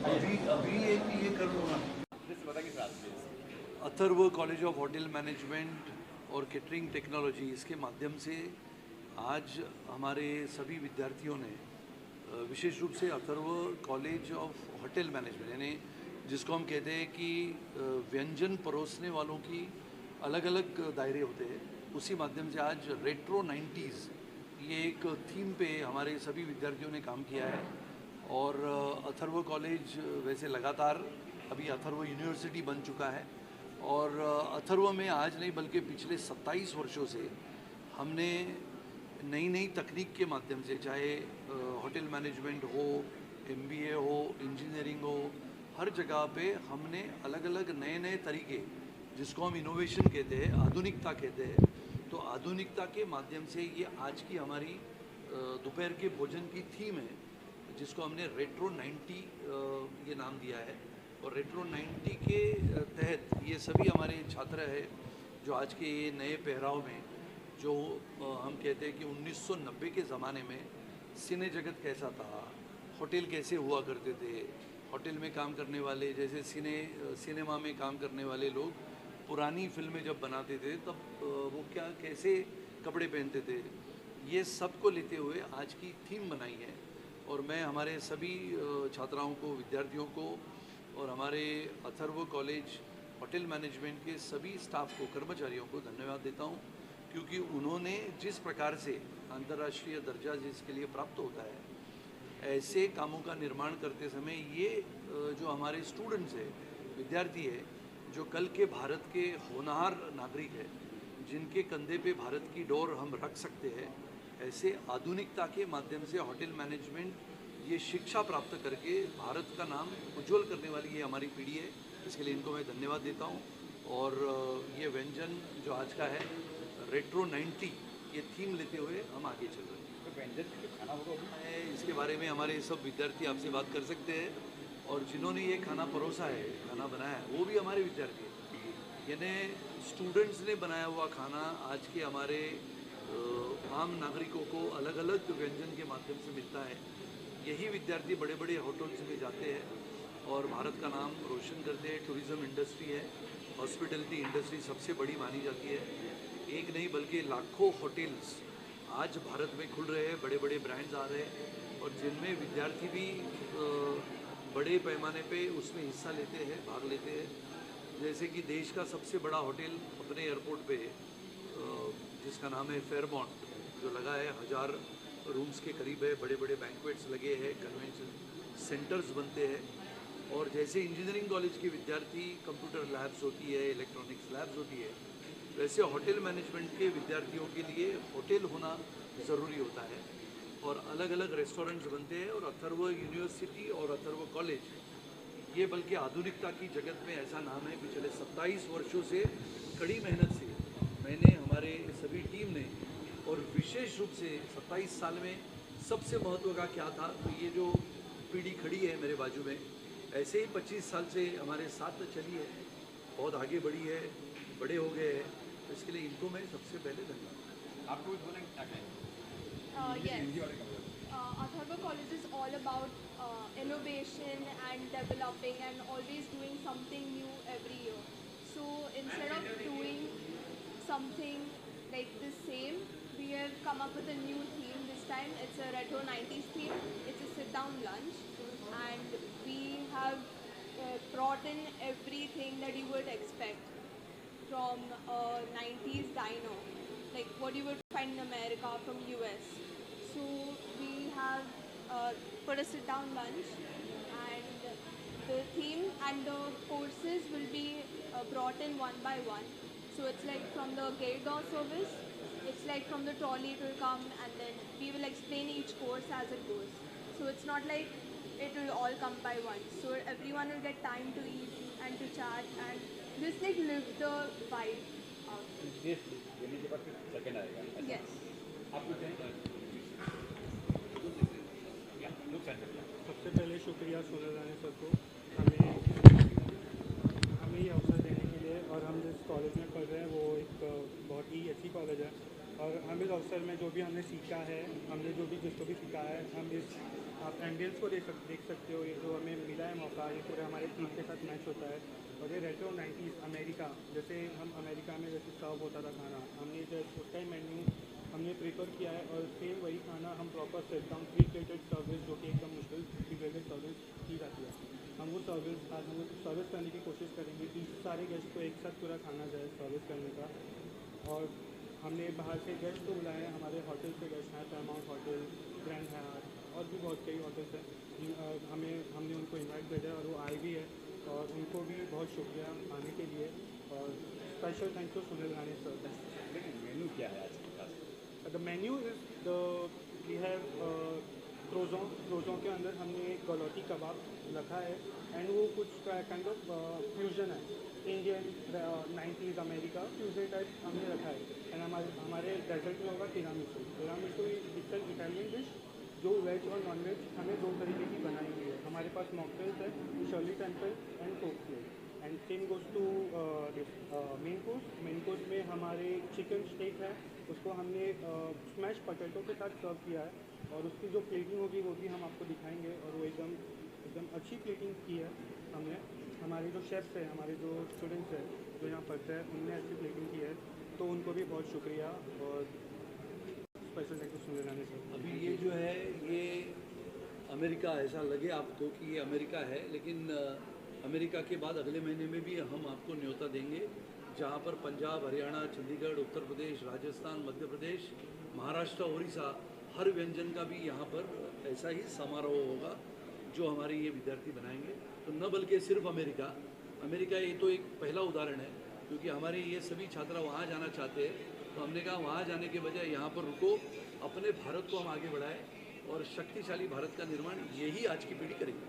अभी अभी एक ये कर लो ना। Atharva college of hotel management और केटरिंग टेक्नोलॉजी, इसके माध्यम से आज हमारे सभी विद्यार्थियों ने विशेष रूप से Atharva college of hotel management, यानी जिसको हम कहते हैं कि व्यंजन परोसने वालों की अलग अलग दायरे होते हैं, उसी माध्यम से आज रेट्रो 90s ये एक थीम पे हमारे सभी विद्यार्थियों ने काम किया है। और अथर्व कॉलेज वैसे लगातार अभी अथर्व यूनिवर्सिटी बन चुका है, और अथर्व में आज नहीं बल्कि पिछले 27 वर्षों से हमने नई नई तकनीक के माध्यम से, चाहे होटल मैनेजमेंट हो, एमबीए हो, इंजीनियरिंग हो, हर जगह पे हमने अलग अलग नए नए तरीके, जिसको हम इनोवेशन कहते हैं, आधुनिकता कहते हैं, तो आधुनिकता के माध्यम से ये आज की हमारी दोपहर के भोजन की थीम है, जिसको हमने रेट्रो 90 ये नाम दिया है। और रेट्रो 90 के तहत ये सभी हमारे छात्र हैं जो आज के ये नए पहराव में, जो हम कहते हैं कि 1990 के ज़माने में सिने जगत कैसा था, होटल कैसे हुआ करते थे, होटल में काम करने वाले, जैसे सिनेमा में काम करने वाले लोग पुरानी फिल्में जब बनाते थे तब वो क्या कैसे कपड़े पहनते थे, ये सब को लेते हुए आज की थीम बनाई है। और मैं हमारे सभी छात्राओं को, विद्यार्थियों को और हमारे अथर्व कॉलेज होटल मैनेजमेंट के सभी स्टाफ को, कर्मचारियों को धन्यवाद देता हूँ, क्योंकि उन्होंने जिस प्रकार से अंतर्राष्ट्रीय दर्जा जिसके लिए प्राप्त होता है, ऐसे कामों का निर्माण करते समय ये जो हमारे स्टूडेंट्स हैं, विद्यार्थी है, जो कल के भारत के होनहार नागरिक है, जिनके कंधे पे भारत की डोर हम रख सकते हैं, ऐसे आधुनिकता के माध्यम से होटल मैनेजमेंट ये शिक्षा प्राप्त करके भारत का नाम उज्जवल करने वाली ये हमारी पीढ़ी है। इसके लिए इनको मैं धन्यवाद देता हूँ। और ये व्यंजन जो आज का है रेट्रो 90, ये थीम लेते हुए हम आगे चल रहे हैं। तो व्यंजन का खाना होगा, इसके बारे में हमारे सब विद्यार्थी आपसे बात कर सकते हैं, और जिन्होंने ये खाना परोसा है, खाना बनाया है, वो भी हमारे विद्यार्थी हैं। यानी स्टूडेंट्स ने बनाया हुआ खाना आज के हमारे आम नागरिकों को अलग अलग व्यंजन के माध्यम से मिलता है। यही विद्यार्थी बड़े बड़े होटल्स में जाते हैं और भारत का नाम रोशन करते हैं। टूरिज़्म इंडस्ट्री है, हॉस्पिटलिटी इंडस्ट्री सबसे बड़ी मानी जाती है। एक नहीं बल्कि लाखों होटल्स आज भारत में खुल रहे हैं, बड़े बड़े ब्रांड्स आ रहे हैं, और जिनमें विद्यार्थी भी बड़े पैमाने पे उसमें हिस्सा लेते हैं, भाग लेते हैं। जैसे कि देश का सबसे बड़ा होटल अपने एयरपोर्ट पे, जिसका नाम है फेयरमाउंट, जो लगा है 1000 रूम्स के करीब है, बड़े बड़े बैंक्वेट्स लगे हैं, कन्वेंशन सेंटर्स बनते हैं। और जैसे इंजीनियरिंग कॉलेज के विद्यार्थी कंप्यूटर लैब्स होती है, इलेक्ट्रॉनिक्स लैब्स होती है, वैसे होटल मैनेजमेंट के विद्यार्थियों के लिए होटल होना ज़रूरी होता है, और अलग अलग रेस्टोरेंट्स बनते हैं। और अथर्व यूनिवर्सिटी और अथर्व कॉलेज ये बल्कि आधुनिकता की जगत में ऐसा नाम है। पिछले 27 वर्षों से कड़ी मेहनत से मैंने, हमारे सभी टीम ने, और विशेष रूप से 27 साल में सबसे महत्व का क्या था, तो ये जो पीढ़ी खड़ी है मेरे बाजू में, ऐसे ही 25 साल से हमारे साथ चली है, बहुत आगे बढ़ी है, बड़े हो गए हैं। तो इसके लिए इनको मैं सबसे पहले धन्यवाद। आपको कुछ बोलेंगे क्या कहेंगे? Atharva College is all about innovation and developing and always doing something new every year. So instead of doing something like the same, we have come up with a new theme this time. It's a retro 90s theme. It's a sit-down lunch, and we have brought in everything that you would expect from a 90s diner, like what you would find in America from US. So we have put a sit-down lunch, and the theme and the courses will be brought in one by one. So it's like from the gate door service, it's like from the trolley it will come, and then we will explain each course as it goes. So it's not like it will all come by once. So everyone will get time to eat and to chat and just like live the vibe out. Test देने के बाद फिर second आएगा। Yes. आप कुछ कहेंगे? सबसे पहले शुक्रिया सूरज रानी सर को हमें ये अवसर देने के लिए। और हम जिस कॉलेज में पढ़ रहे हैं वो एक बहुत ही अच्छी कॉलेज है, और हम इस अवसर में जो भी हमने सीखा है, हमने जो भी जिसको भी सीखा है, हम इस आप एम्बियंस को देख सकते हो। ये जो हमें मिला है मौका, ये पूरे हमारे टीम के साथ मैच होता है। और ये रेट्रो 90s अमेरिका, जैसे हम अमेरिका में जैसे सर्व होता था खाना, हमने जैसे उसका ही मेन्यू हमने प्रेफर किया है और सेम वही खाना हम proper set down pre plated service, जो कि एकदम मुश्किल प्री प्लेटेड सर्विस की जाती है, हम वो सर्विस आज हम सर्विस करने की कोशिश करेंगे कि सारे गेस्ट को एक साथ पूरा खाना जाए सर्विस करने का। और हमने बाहर से गेस्ट को बुलाए हैं, हमारे होटल से गेस्ट हैं, पैरामाउंट होटल, ग्रैंड हयात और भी बहुत कई होटल्स हैं। हमने उनको इनवाइट भेजा है और वो आए भी है, और उनको भी बहुत शुक्रिया आने के लिए। और special thanks to Sunil Rani sir. लेकिन मेनू क्या है आज के पास? The menu is we have क्रोज़ों के अंदर हमने एक गलौटी कबाब रखा है, एंड वो कुछ काइंड ऑफ फ्यूजन है, Indian 90s America fusion type हमने रखा है। एंड हमारे डेजर्ट में होगा tiramisu. It's an Italian dish जो वेज और नॉन वेज हमें दो तरीके की बनाई हुई है। हमारे पास मॉकटेल्स है, Shirley Temple and Coke plate. And same goes to main course. Main course में हमारे चिकन स्टेक है, उसको हमने स्मैश पोटैटो के साथ सर्व किया है, और उसकी जो प्लेटिंग होगी वो भी हम आपको दिखाएंगे, और वो एकदम अच्छी प्लेटिंग की है हमने। हमारे जो शेफ्स हैं, हमारे जो स्टूडेंट्स हैं जो यहाँ पढ़ते हैं, उनने अच्छी प्लेटिंग की है, तो उनको भी बहुत शुक्रिया। और special thank you Sunil Rani sir. अभी ये जो है ये अमेरिका, ऐसा लगे आपको कि ये अमेरिका है, लेकिन अमेरिका के बाद अगले महीने में भी हम आपको न्योता देंगे, जहाँ पर पंजाब, हरियाणा, चंडीगढ़, उत्तर प्रदेश, राजस्थान, मध्य प्रदेश, महाराष्ट्र, उड़ीसा, हर व्यंजन का भी यहाँ पर ऐसा ही समारोह होगा जो हमारे ये विद्यार्थी बनाएंगे। तो न बल्कि सिर्फ अमेरिका ये तो एक पहला उदाहरण है, क्योंकि हमारे ये सभी छात्र वहाँ जाना चाहते हैं, तो हमने कहा वहाँ जाने के बजाय यहाँ पर रुको, अपने भारत को हम आगे बढ़ाएं, और शक्तिशाली भारत का निर्माण यही आज की पीढ़ी करेगी।